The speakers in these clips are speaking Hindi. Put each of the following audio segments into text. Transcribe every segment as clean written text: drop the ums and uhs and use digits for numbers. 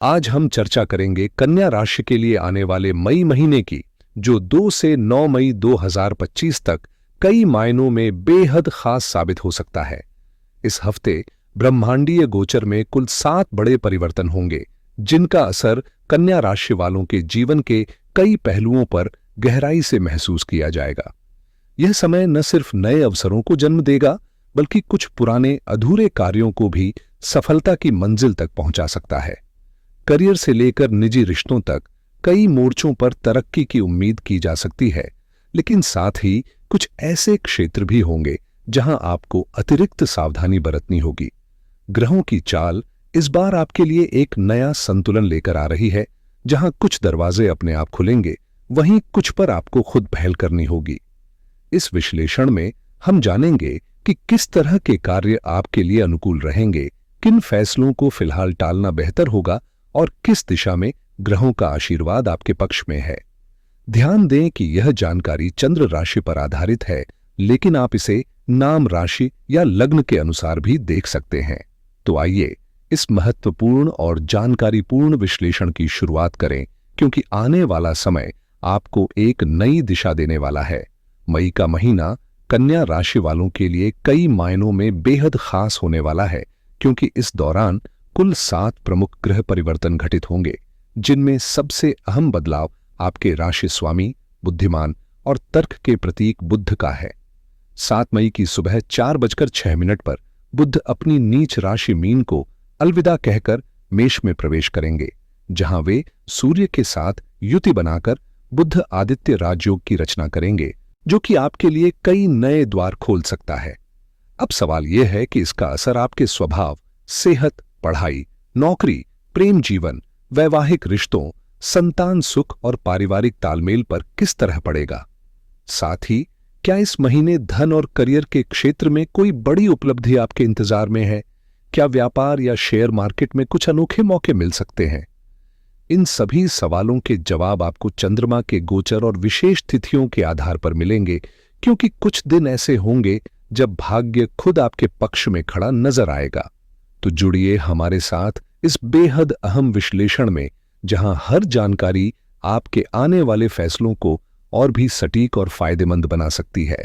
आज हम चर्चा करेंगे कन्या राशि के लिए आने वाले मई महीने की, जो 2 से 9 मई 2025 तक कई मायनों में बेहद खास साबित हो सकता है। इस हफ्ते ब्रह्मांडीय गोचर में कुल 7 बड़े परिवर्तन होंगे, जिनका असर कन्या राशि वालों के जीवन के कई पहलुओं पर गहराई से महसूस किया जाएगा। यह समय न सिर्फ नए अवसरों को जन्म देगा, बल्कि कुछ पुराने अधूरे कार्यों को भी सफलता की मंजिल तक पहुंचा सकता है। करियर से लेकर निजी रिश्तों तक कई मोर्चों पर तरक्की की उम्मीद की जा सकती है, लेकिन साथ ही कुछ ऐसे क्षेत्र भी होंगे जहां आपको अतिरिक्त सावधानी बरतनी होगी। ग्रहों की चाल इस बार आपके लिए एक नया संतुलन लेकर आ रही है, जहां कुछ दरवाजे अपने आप खुलेंगे, वहीं कुछ पर आपको खुद पहल करनी होगी। इस विश्लेषण में हम जानेंगे कि किस तरह के कार्य आपके लिए अनुकूल रहेंगे, किन फैसलों को फिलहाल टालना बेहतर होगा और किस दिशा में ग्रहों का आशीर्वाद आपके पक्ष में है। ध्यान दें कि यह जानकारी चंद्र राशि पर आधारित है, लेकिन आप इसे नाम राशि या लग्न के अनुसार भी देख सकते हैं। तो आइए इस महत्वपूर्ण और जानकारीपूर्ण विश्लेषण की शुरुआत करें, क्योंकि आने वाला समय आपको एक नई दिशा देने वाला है। मई का महीना कन्या राशि वालों के लिए कई मायनों में बेहद खास होने वाला है, क्योंकि इस दौरान कुल 7 प्रमुख ग्रह परिवर्तन घटित होंगे, जिनमें सबसे अहम बदलाव आपके राशि स्वामी, बुद्धिमान और तर्क के प्रतीक बुध का है। 7 मई की सुबह 4:06 पर बुध अपनी नीच राशि मीन को अलविदा कहकर मेष में प्रवेश करेंगे, जहां वे सूर्य के साथ युति बनाकर बुध आदित्य राजयोग की रचना करेंगे, जो कि आपके लिए कई नए द्वार खोल सकता है। अब सवाल यह है कि इसका असर आपके स्वभाव, सेहत, पढ़ाई, नौकरी, प्रेम जीवन, वैवाहिक रिश्तों, संतान सुख और पारिवारिक तालमेल पर किस तरह पड़ेगा। साथ ही क्या इस महीने धन और करियर के क्षेत्र में कोई बड़ी उपलब्धि आपके इंतजार में है? क्या व्यापार या शेयर मार्केट में कुछ अनोखे मौके मिल सकते हैं? इन सभी सवालों के जवाब आपको चंद्रमा के गोचर और विशेष तिथियों के आधार पर मिलेंगे, क्योंकि कुछ दिन ऐसे होंगे जब भाग्य खुद आपके पक्ष में खड़ा नजर आएगा। तो जुड़िए हमारे साथ इस बेहद अहम विश्लेषण में, जहां हर जानकारी आपके आने वाले फैसलों को और भी सटीक और फायदेमंद बना सकती है।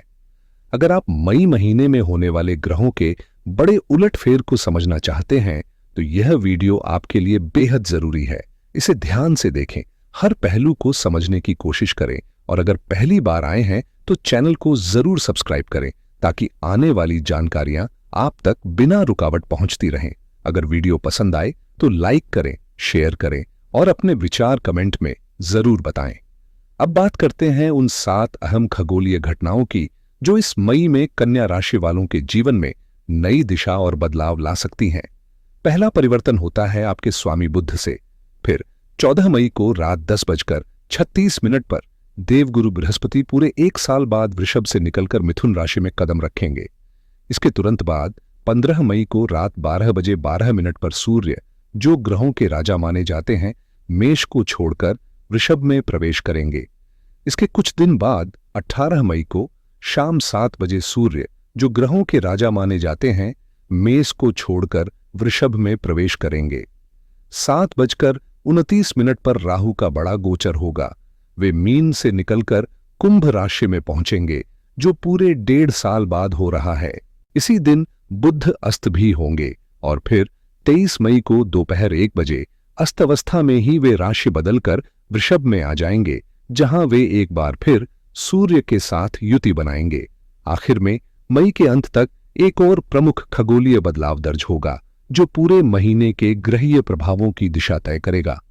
अगर आप मई महीने में होने वाले ग्रहों के बड़े उलटफेर को समझना चाहते हैं, तो यह वीडियो आपके लिए बेहद जरूरी है। इसे ध्यान से देखें, हर पहलू को समझने की कोशिश करें, और अगर पहली बार आए हैं तो चैनल को जरूर सब्सक्राइब करें, ताकि आने वाली जानकारियां आप तक बिना रुकावट पहुंचती रहें। अगर वीडियो पसंद आए तो लाइक करें, शेयर करें और अपने विचार कमेंट में जरूर बताएं। अब बात करते हैं उन 7 अहम खगोलीय घटनाओं की, जो इस मई में कन्या राशि वालों के जीवन में नई दिशा और बदलाव ला सकती हैं। पहला परिवर्तन होता है आपके स्वामी बुध से। फिर 14 मई को रात 10:36 पर देवगुरु बृहस्पति पूरे 1 साल बाद वृषभ से निकलकर मिथुन राशि में कदम रखेंगे। इसके तुरंत बाद 15 मई को रात 12:12 पर सूर्य, जो ग्रहों के राजा माने जाते हैं, मेष को छोड़कर वृषभ में प्रवेश करेंगे। इसके कुछ दिन बाद 18 मई को शाम 7 बजे सूर्य, जो ग्रहों के राजा माने जाते हैं, मेष को छोड़कर वृषभ में प्रवेश करेंगे। 7:29 पर राहु का बड़ा गोचर होगा। वे मीन से निकलकर कुंभ राशि में पहुंचेंगे, जो पूरे 1.5 साल बाद हो रहा है। इसी दिन बुध अस्त भी होंगे और फिर 23 मई को दोपहर 1 बजे अस्तवस्था में ही वे राशि बदलकर वृषभ में आ जाएंगे, जहां वे एक बार फिर सूर्य के साथ युति बनाएंगे। आखिर में मई के अंत तक एक और प्रमुख खगोलीय बदलाव दर्ज होगा, जो पूरे महीने के ग्रहीय प्रभावों की दिशा तय करेगा।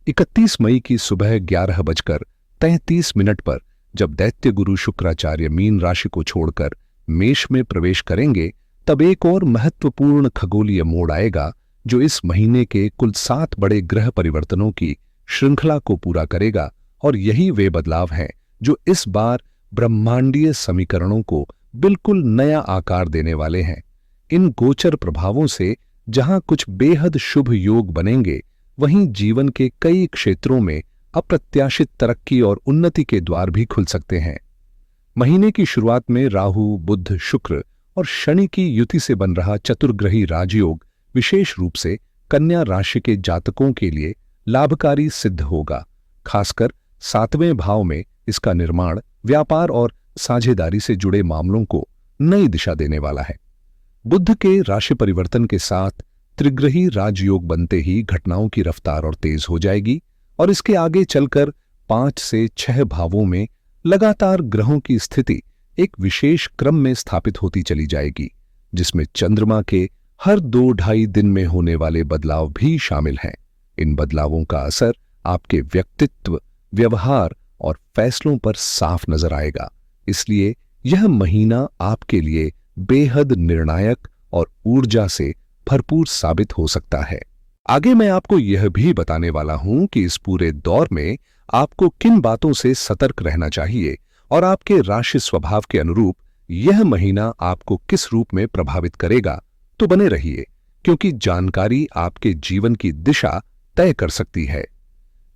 31 मई की सुबह 11:33 पर जब दैत्य गुरु शुक्राचार्य मीन राशि को छोड़कर मेष में प्रवेश करेंगे, तब एक और महत्वपूर्ण खगोलीय मोड़ आएगा, जो इस महीने के कुल 7 बड़े ग्रह परिवर्तनों की श्रृंखला को पूरा करेगा। और यही वे बदलाव हैं जो इस बार ब्रह्मांडीय समीकरणों को बिल्कुल नया आकार देने वाले हैं। इन गोचर प्रभावों से जहां कुछ बेहद शुभ योग बनेंगे, वहीं जीवन के कई क्षेत्रों में अप्रत्याशित तरक्की और उन्नति के द्वार भी खुल सकते हैं। महीने की शुरुआत में राहु, बुध, शुक्र और शनि की युति से बन रहा चतुर्ग्रही राजयोग विशेष रूप से कन्या राशि के जातकों के लिए लाभकारी सिद्ध होगा। खासकर 7वें भाव में इसका निर्माण व्यापार और साझेदारी से जुड़े मामलों को नई दिशा देने वाला है। बुध के राशि परिवर्तन के साथ त्रिग्रही राजयोग बनते ही घटनाओं की रफ्तार और तेज हो जाएगी और इसके आगे चलकर 5 से 6 भावों में लगातार ग्रहों की स्थिति एक विशेष क्रम में स्थापित होती चली जाएगी, जिसमें चंद्रमा के हर 2-2.5 दिन में होने वाले बदलाव भी शामिल हैं। इन बदलावों का असर आपके व्यक्तित्व, व्यवहार और फैसलों पर साफ नजर आएगा। इसलिए यह महीना आपके लिए बेहद निर्णायक और ऊर्जा से भरपूर साबित हो सकता है। आगे मैं आपको यह भी बताने वाला हूं कि इस पूरे दौर में आपको किन बातों से सतर्क रहना चाहिए और आपके राशि स्वभाव के अनुरूप यह महीना आपको किस रूप में प्रभावित करेगा। तो बने रहिए, क्योंकि जानकारी आपके जीवन की दिशा तय कर सकती है।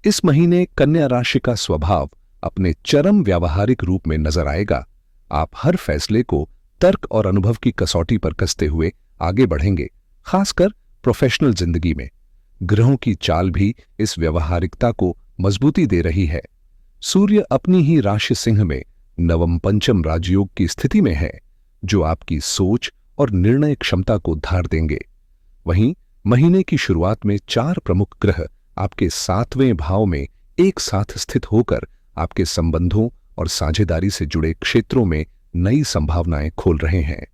इस महीने कन्या राशि का स्वभाव अपने चरम व्यावहारिक रूप में नजर आएगा। आप हर फैसले को तर्क और अनुभव की कसौटी पर कसते हुए आगे बढ़ेंगे, खासकर प्रोफेशनल जिंदगी में। ग्रहों की चाल भी इस व्यावहारिकता को मजबूती दे रही है। सूर्य अपनी ही राशि सिंह में नवम पंचम राजयोग की स्थिति में है, जो आपकी सोच और निर्णय क्षमता को धार देंगे। वहीं महीने की शुरुआत में 4 प्रमुख ग्रह आपके 7वें भाव में एक साथ स्थित होकर आपके संबंधों और साझेदारी से जुड़े क्षेत्रों में नई संभावनाएं खोल रहे हैं।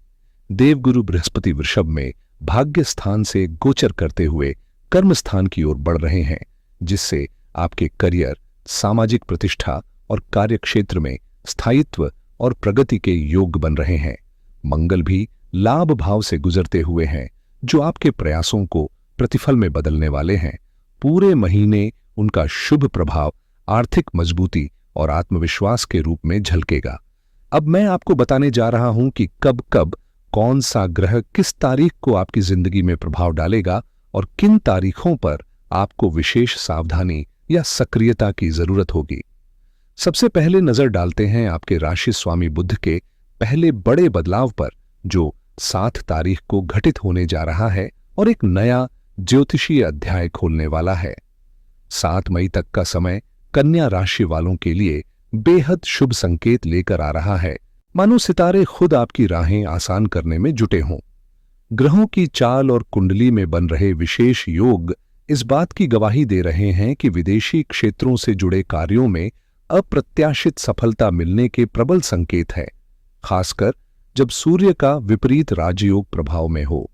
देवगुरु बृहस्पति वृषभ में भाग्य स्थान से गोचर करते हुए कर्म स्थान की ओर बढ़ रहे हैं, जिससे आपके करियर, सामाजिक प्रतिष्ठा और कार्यक्षेत्र में स्थायित्व और प्रगति के योग बन रहे हैं। मंगल भी लाभ भाव से गुजरते हुए हैं, जो आपके प्रयासों को प्रतिफल में बदलने वाले हैं। पूरे महीने उनका शुभ प्रभाव आर्थिक मजबूती और आत्मविश्वास के रूप में झलकेगा। अब मैं आपको बताने जा रहा हूं कि कब कब कौन सा ग्रह किस तारीख को आपकी जिंदगी में प्रभाव डालेगा और किन तारीखों पर आपको विशेष सावधानी या सक्रियता की जरूरत होगी। सबसे पहले नजर डालते हैं आपके राशि स्वामी बुध के पहले बड़े बदलाव पर, जो 7 तारीख को घटित होने जा रहा है और एक नया ज्योतिषीय अध्याय खोलने वाला है। 7 मई तक का समय कन्या राशि वालों के लिए बेहद शुभ संकेत लेकर आ रहा है, मानो सितारे खुद आपकी राहें आसान करने में जुटे हों। ग्रहों की चाल और कुंडली में बन रहे विशेष योग इस बात की गवाही दे रहे हैं कि विदेशी क्षेत्रों से जुड़े कार्यों में अप्रत्याशित सफलता मिलने के प्रबल संकेत है, खासकर जब सूर्य का विपरीत राजयोग प्रभाव में हो।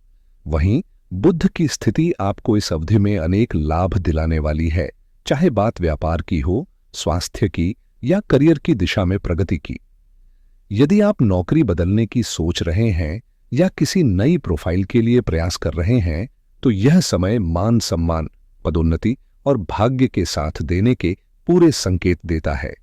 वहीं बुध की स्थिति आपको इस अवधि में अनेक लाभ दिलाने वाली है, चाहे बात व्यापार की हो, स्वास्थ्य की या करियर की दिशा में प्रगति की। यदि आप नौकरी बदलने की सोच रहे हैं या किसी नई प्रोफाइल के लिए प्रयास कर रहे हैं, तो यह समय मान सम्मान, पदोन्नति और भाग्य के साथ देने के पूरे संकेत देता है।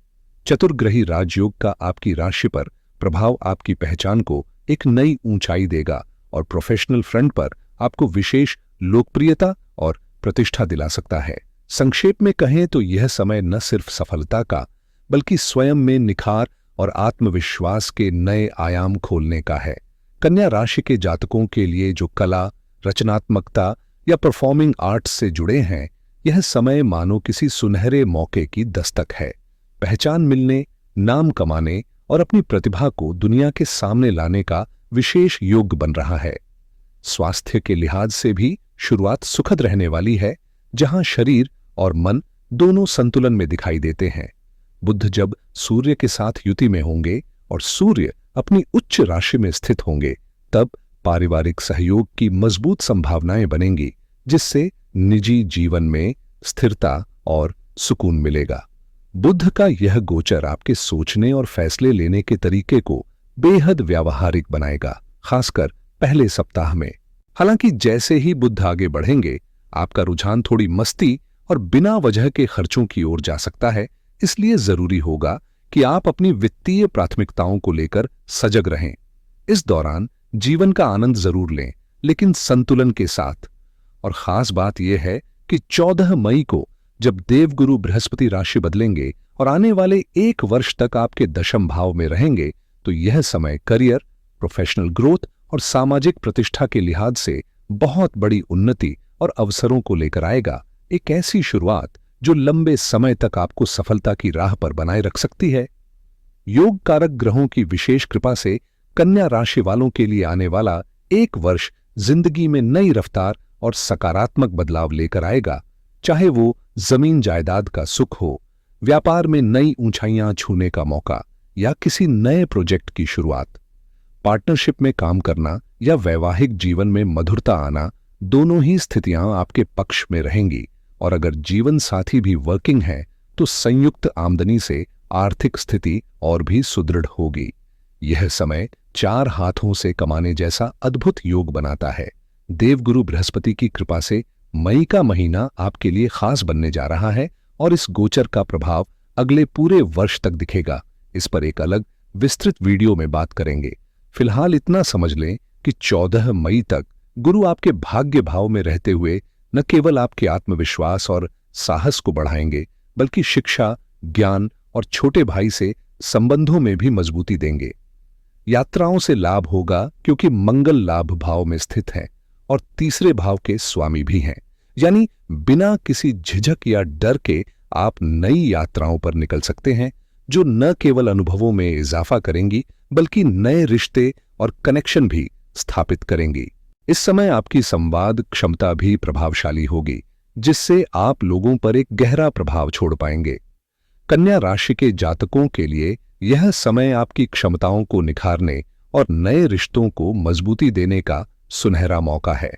चतुर्ग्रही राजयोग का आपकी राशि पर प्रभाव आपकी पहचान को एक नई ऊंचाई देगा और प्रोफेशनल फ्रंट पर आपको विशेष लोकप्रियता और प्रतिष्ठा दिला सकता है। संक्षेप में कहें तो यह समय न सिर्फ सफलता का, बल्कि स्वयं में निखार और आत्मविश्वास के नए आयाम खोलने का है। कन्या राशि के जातकों के लिए जो कला, रचनात्मकता या परफॉर्मिंग आर्ट्स से जुड़े हैं, यह समय मानो किसी सुनहरे मौके की दस्तक है। पहचान मिलने, नाम कमाने और अपनी प्रतिभा को दुनिया के सामने लाने का विशेष योग बन रहा है। स्वास्थ्य के लिहाज से भी शुरुआत सुखद रहने वाली है, जहां शरीर और मन दोनों संतुलन में दिखाई देते हैं। बुध जब सूर्य के साथ युति में होंगे और सूर्य अपनी उच्च राशि में स्थित होंगे, तब पारिवारिक सहयोग की मजबूत संभावनाएं बनेंगी, जिससे निजी जीवन में स्थिरता और सुकून मिलेगा। बुध का यह गोचर आपके सोचने और फैसले लेने के तरीके को बेहद व्यावहारिक बनाएगा, खासकर पहले सप्ताह में। हालांकि जैसे ही बुध आगे बढ़ेंगे, आपका रुझान थोड़ी मस्ती और बिना वजह के खर्चों की ओर जा सकता है। इसलिए जरूरी होगा कि आप अपनी वित्तीय प्राथमिकताओं को लेकर सजग रहें। इस दौरान जीवन का आनंद जरूर लें, लेकिन संतुलन के साथ। और खास बात यह है कि 14 मई को जब देवगुरु बृहस्पति राशि बदलेंगे और आने वाले 1 वर्ष तक आपके दशम भाव में रहेंगे, तो यह समय करियर, प्रोफेशनल ग्रोथ और सामाजिक प्रतिष्ठा के लिहाज से बहुत बड़ी उन्नति और अवसरों को लेकर आएगा, एक ऐसी शुरुआत जो लंबे समय तक आपको सफलता की राह पर बनाए रख सकती है। योग कारक ग्रहों की विशेष कृपा से कन्या राशि वालों के लिए आने वाला एक वर्ष जिंदगी में नई रफ्तार और सकारात्मक बदलाव लेकर आएगा, चाहे वो जमीन जायदाद का सुख हो, व्यापार में नई ऊंचाइयां छूने का मौका या किसी नए प्रोजेक्ट की शुरुआत। पार्टनरशिप में काम करना या वैवाहिक जीवन में मधुरता आना, दोनों ही स्थितियां आपके पक्ष में रहेंगी। और अगर जीवन साथी भी वर्किंग है तो संयुक्त आमदनी से आर्थिक स्थिति और भी सुदृढ़ होगी। यह समय 4 हाथों से कमाने जैसा अद्भुत योग बनाता है। देवगुरु बृहस्पति की कृपा से मई का महीना आपके लिए खास बनने जा रहा है और इस गोचर का प्रभाव अगले पूरे वर्ष तक दिखेगा। इस पर एक अलग विस्तृत वीडियो में बात करेंगे। फिलहाल इतना समझ लें कि 14 मई तक गुरु आपके भाग्य भाव में रहते हुए न केवल आपके आत्मविश्वास और साहस को बढ़ाएंगे, बल्कि शिक्षा, ज्ञान और छोटे भाई से संबंधों में भी मजबूती देंगे। यात्राओं से लाभ होगा क्योंकि मंगल लाभ भाव में स्थित है और तीसरे भाव के स्वामी भी हैं। यानी बिना किसी झिझक या डर के आप नई यात्राओं पर निकल सकते हैं, जो न केवल अनुभवों में इजाफा करेंगी बल्कि नए रिश्ते और कनेक्शन भी स्थापित करेंगी। इस समय आपकी संवाद क्षमता भी प्रभावशाली होगी, जिससे आप लोगों पर एक गहरा प्रभाव छोड़ पाएंगे। कन्या राशि के जातकों के लिए यह समय आपकी क्षमताओं को निखारने और नए रिश्तों को मजबूती देने का सुनहरा मौका है।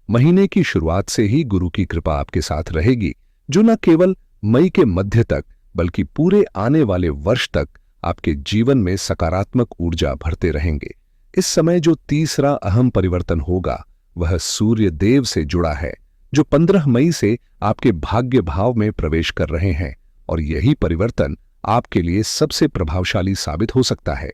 महीने की शुरुआत से ही गुरु की कृपा आपके साथ रहेगी, जो न केवल मई के मध्य तक बल्कि पूरे आने वाले वर्ष तक आपके जीवन में सकारात्मक ऊर्जा भरते रहेंगे। इस समय जो तीसरा अहम परिवर्तन होगा वह सूर्य देव से जुड़ा है, जो 15 मई से आपके भाग्य भाव में प्रवेश कर रहे हैं और यही परिवर्तन आपके लिए सबसे प्रभावशाली साबित हो सकता है।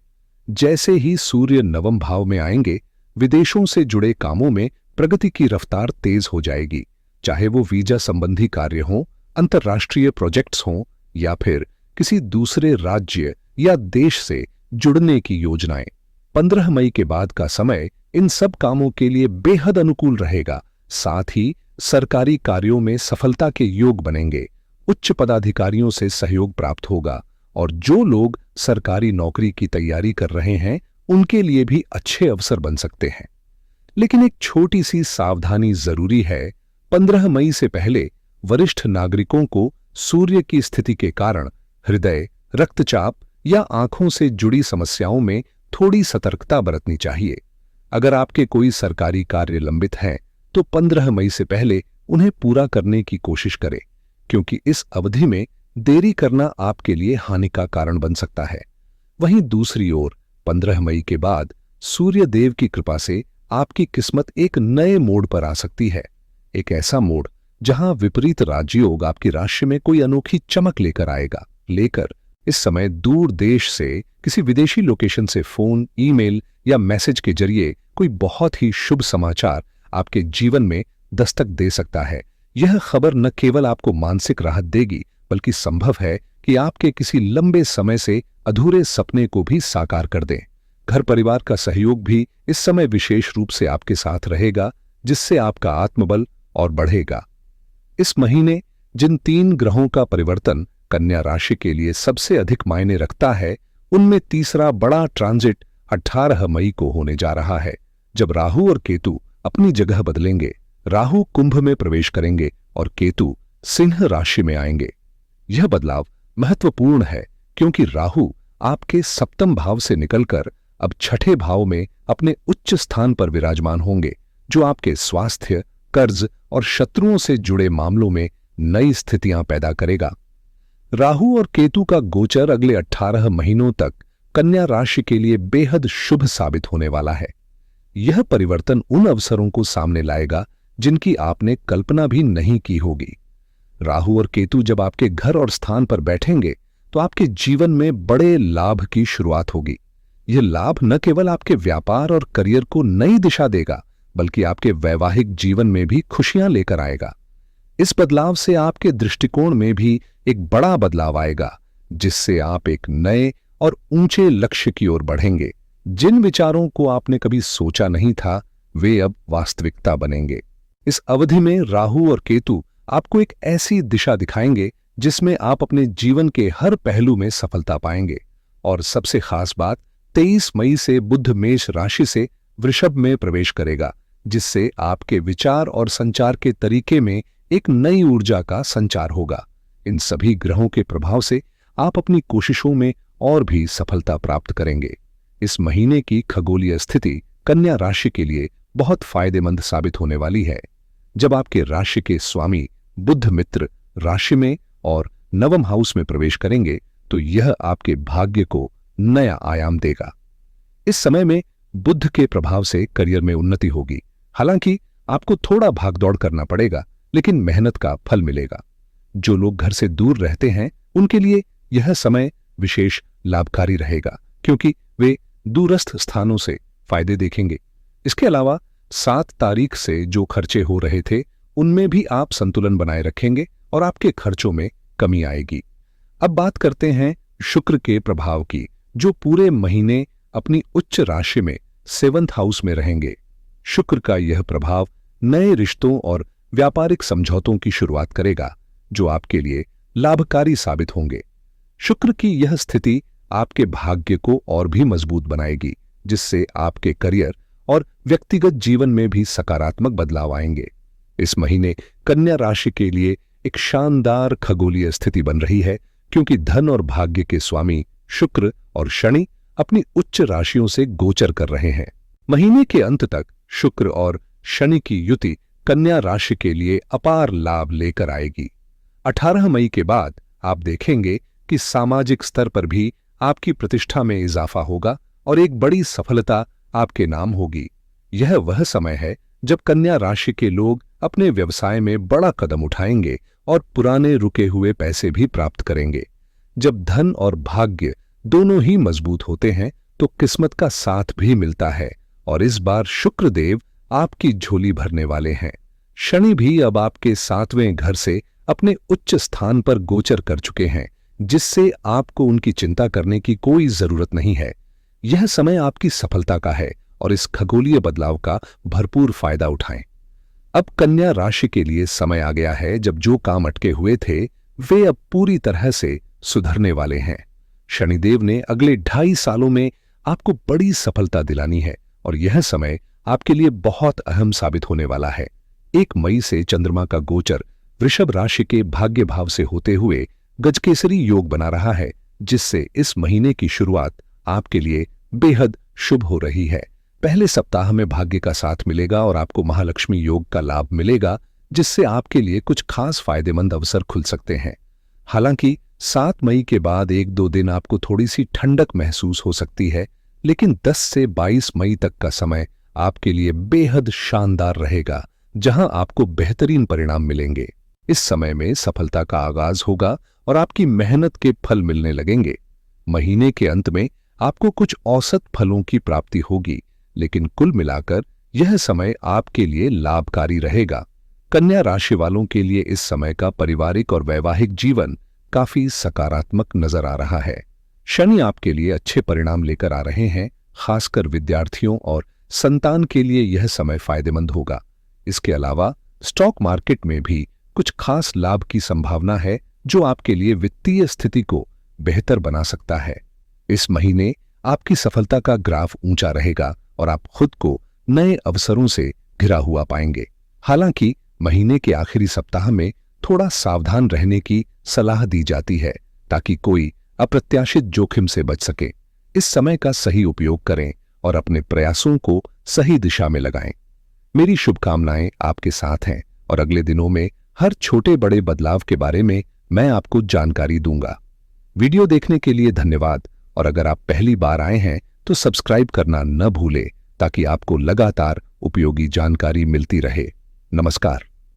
जैसे ही सूर्य नवम भाव में आएंगे, विदेशों से जुड़े कामों में प्रगति की रफ्तार तेज हो जाएगी, चाहे वो वीजा संबंधी कार्य हों, अंतर्राष्ट्रीय प्रोजेक्ट्स हों या फिर किसी दूसरे राज्य या देश से जुड़ने की योजनाएं। 15 मई के बाद का समय इन सब कामों के लिए बेहद अनुकूल रहेगा। साथ ही सरकारी कार्यों में सफलता के योग बनेंगे, उच्च पदाधिकारियों से सहयोग प्राप्त होगा और जो लोग सरकारी नौकरी की तैयारी कर रहे हैं उनके लिए भी अच्छे अवसर बन सकते हैं। लेकिन एक छोटी सी सावधानी जरूरी है। 15 मई से पहले वरिष्ठ नागरिकों को सूर्य की स्थिति के कारण हृदय, रक्तचाप या आंखों से जुड़ी समस्याओं में थोड़ी सतर्कता बरतनी चाहिए। अगर आपके कोई सरकारी कार्य लंबित हैं, तो 15 मई से पहले उन्हें पूरा करने की कोशिश करें, क्योंकि इस अवधि में देरी करना आपके लिए हानि का कारण बन सकता है। वहीं दूसरी ओर 15 मई के बाद सूर्य देव की कृपा से आपकी किस्मत एक नए मोड़ पर आ सकती है। एक ऐसा मोड़ जहां विपरीत राजयोग आपकी राशि में कोई अनोखी चमक लेकर आएगा। इस समय दूर देश से किसी विदेशी लोकेशन से फोन, ईमेल या मैसेज के जरिए कोई बहुत ही शुभ समाचार आपके जीवन में दस्तक दे सकता है। यह खबर न केवल आपको मानसिक राहत देगी, बल्कि संभव है कि आपके किसी लंबे समय से अधूरे सपने को भी साकार कर दें। घर परिवार का सहयोग भी इस समय विशेष रूप से आपके साथ रहेगा, जिससे आपका आत्मबल और बढ़ेगा। इस महीने जिन 3 ग्रहों का परिवर्तन कन्या राशि के लिए सबसे अधिक मायने रखता है, उनमें तीसरा बड़ा ट्रांजिट 18 मई को होने जा रहा है, जब राहु और केतु अपनी जगह बदलेंगे। राहु कुंभ में प्रवेश करेंगे और केतु सिंह राशि में आएंगे। यह बदलाव महत्वपूर्ण है क्योंकि राहु आपके सप्तम भाव से निकलकर अब छठे भाव में अपने उच्च स्थान पर विराजमान होंगे, जो आपके स्वास्थ्य, कर्ज और शत्रुओं से जुड़े मामलों में नई स्थितियां पैदा करेगा। राहु और केतु का गोचर अगले 18 महीनों तक कन्या राशि के लिए बेहद शुभ साबित होने वाला है। यह परिवर्तन उन अवसरों को सामने लाएगा जिनकी आपने कल्पना भी नहीं की होगी। राहु और केतु जब आपके घर और स्थान पर बैठेंगे तो आपके जीवन में बड़े लाभ की शुरुआत होगी। यह लाभ न केवल आपके व्यापार और करियर को नई दिशा देगा, बल्कि आपके वैवाहिक जीवन में भी खुशियां लेकर आएगा। इस बदलाव से आपके दृष्टिकोण में भी एक बड़ा बदलाव आएगा, जिससे आप एक नए और ऊंचे लक्ष्य की ओर बढ़ेंगे। जिन विचारों को आपने कभी सोचा नहीं था, वे अब वास्तविकता बनेंगे। इस अवधि में राहु और केतु आपको एक ऐसी दिशा दिखाएंगे जिसमें आप अपने जीवन के हर पहलू में सफलता पाएंगे। और सबसे खास बात, 23 मई से बुध मेष राशि से वृषभ में प्रवेश करेगा, जिससे आपके विचार और संचार के तरीके में एक नई ऊर्जा का संचार होगा। इन सभी ग्रहों के प्रभाव से आप अपनी कोशिशों में और भी सफलता प्राप्त करेंगे। इस महीने की खगोलीय स्थिति कन्या राशि के लिए बहुत फायदेमंद साबित होने वाली है। जब आपके राशि के स्वामी बुध मित्र राशि में और नवम हाउस में प्रवेश करेंगे तो यह आपके भाग्य को नया आयाम देगा। इस समय में बुध के प्रभाव से करियर में उन्नति होगी। हालांकि आपको थोड़ा भागदौड़ करना पड़ेगा, लेकिन मेहनत का फल मिलेगा। जो लोग घर से दूर रहते हैं उनके लिए यह समय विशेष लाभकारी रहेगा, क्योंकि वे दूरस्थ स्थानों से फायदे देखेंगे। इसके अलावा 7 तारीख से जो खर्चे हो रहे थे उनमें भी आप संतुलन बनाए रखेंगे और आपके खर्चों में कमी आएगी। अब बात करते हैं शुक्र के प्रभाव की, जो पूरे महीने अपनी उच्च राशि में 7th हाउस में रहेंगे। शुक्र का यह प्रभाव नए रिश्तों और व्यापारिक समझौतों की शुरुआत करेगा, जो आपके लिए लाभकारी साबित होंगे। शुक्र की यह स्थिति आपके भाग्य को और भी मजबूत बनाएगी, जिससे आपके करियर और व्यक्तिगत जीवन में भी सकारात्मक बदलाव आएंगे। इस महीने कन्या राशि के लिए एक शानदार खगोलीय स्थिति बन रही है, क्योंकि धन और भाग्य के स्वामी शुक्र और शनि अपनी उच्च राशियों से गोचर कर रहे हैं। महीने के अंत तक शुक्र और शनि की युति कन्या राशि के लिए अपार लाभ लेकर आएगी। 18 मई के बाद आप देखेंगे कि सामाजिक स्तर पर भी आपकी प्रतिष्ठा में इजाफा होगा और एक बड़ी सफलता आपके नाम होगी। यह वह समय है जब कन्या राशि के लोग अपने व्यवसाय में बड़ा कदम उठाएंगे और पुराने रुके हुए पैसे भी प्राप्त करेंगे। जब धन और भाग्य दोनों ही मजबूत होते हैं तो किस्मत का साथ भी मिलता है, और इस बार शुक्र देव आपकी झोली भरने वाले हैं। शनि भी अब आपके 7वें घर से अपने उच्च स्थान पर गोचर कर चुके हैं, जिससे आपको उनकी चिंता करने की कोई जरूरत नहीं है। यह समय आपकी सफलता का है और इस खगोलीय बदलाव का भरपूर फायदा उठाएं। अब कन्या राशि के लिए समय आ गया है जब जो काम अटके हुए थे वे अब पूरी तरह से सुधरने वाले हैं। शनिदेव ने अगले 2.5 सालों में आपको बड़ी सफलता दिलानी है और यह समय आपके लिए बहुत अहम साबित होने वाला है। 1 मई से चंद्रमा का गोचर वृषभ राशि के भाग्य भाव से होते हुए गजकेसरी योग बना रहा है, जिससे इस महीने की शुरुआत आपके लिए बेहद शुभ हो रही है। पहले सप्ताह में भाग्य का साथ मिलेगा और आपको महालक्ष्मी योग का लाभ मिलेगा, जिससे आपके लिए कुछ खास फायदेमंद अवसर खुल सकते हैं। हालांकि 7 मई के बाद 1-2 दिन आपको थोड़ी सी ठंडक महसूस हो सकती है, लेकिन 10 से 22 मई तक का समय आपके लिए बेहद शानदार रहेगा, जहां आपको बेहतरीन परिणाम मिलेंगे। इस समय में सफलता का आगाज होगा और आपकी मेहनत के फल मिलने लगेंगे। महीने के अंत में आपको कुछ औसत फलों की प्राप्ति होगी, लेकिन कुल मिलाकर यह समय आपके लिए लाभकारी रहेगा। कन्या राशि वालों के लिए इस समय का पारिवारिक और वैवाहिक जीवन काफी सकारात्मक नजर आ रहा है। शनि आपके लिए अच्छे परिणाम लेकर आ रहे हैं, खासकर विद्यार्थियों और संतान के लिए यह समय फायदेमंद होगा। इसके अलावा स्टॉक मार्केट में भी कुछ खास लाभ की संभावना है, जो आपके लिए वित्तीय स्थिति को बेहतर बना सकता है। इस महीने आपकी सफलता का ग्राफ ऊंचा रहेगा और आप खुद को नए अवसरों से घिरा हुआ पाएंगे। हालांकि महीने के आखिरी सप्ताह में थोड़ा सावधान रहने की सलाह दी जाती है, ताकि कोई अप्रत्याशित जोखिम से बच सके। इस समय का सही उपयोग करें और अपने प्रयासों को सही दिशा में लगाएं। मेरी शुभकामनाएं आपके साथ हैं और अगले दिनों में हर छोटे बड़े बदलाव के बारे में मैं आपको जानकारी दूंगा। वीडियो देखने के लिए धन्यवाद, और अगर आप पहली बार आए हैं तो सब्सक्राइब करना न भूलें, ताकि आपको लगातार उपयोगी जानकारी मिलती रहे। नमस्कार।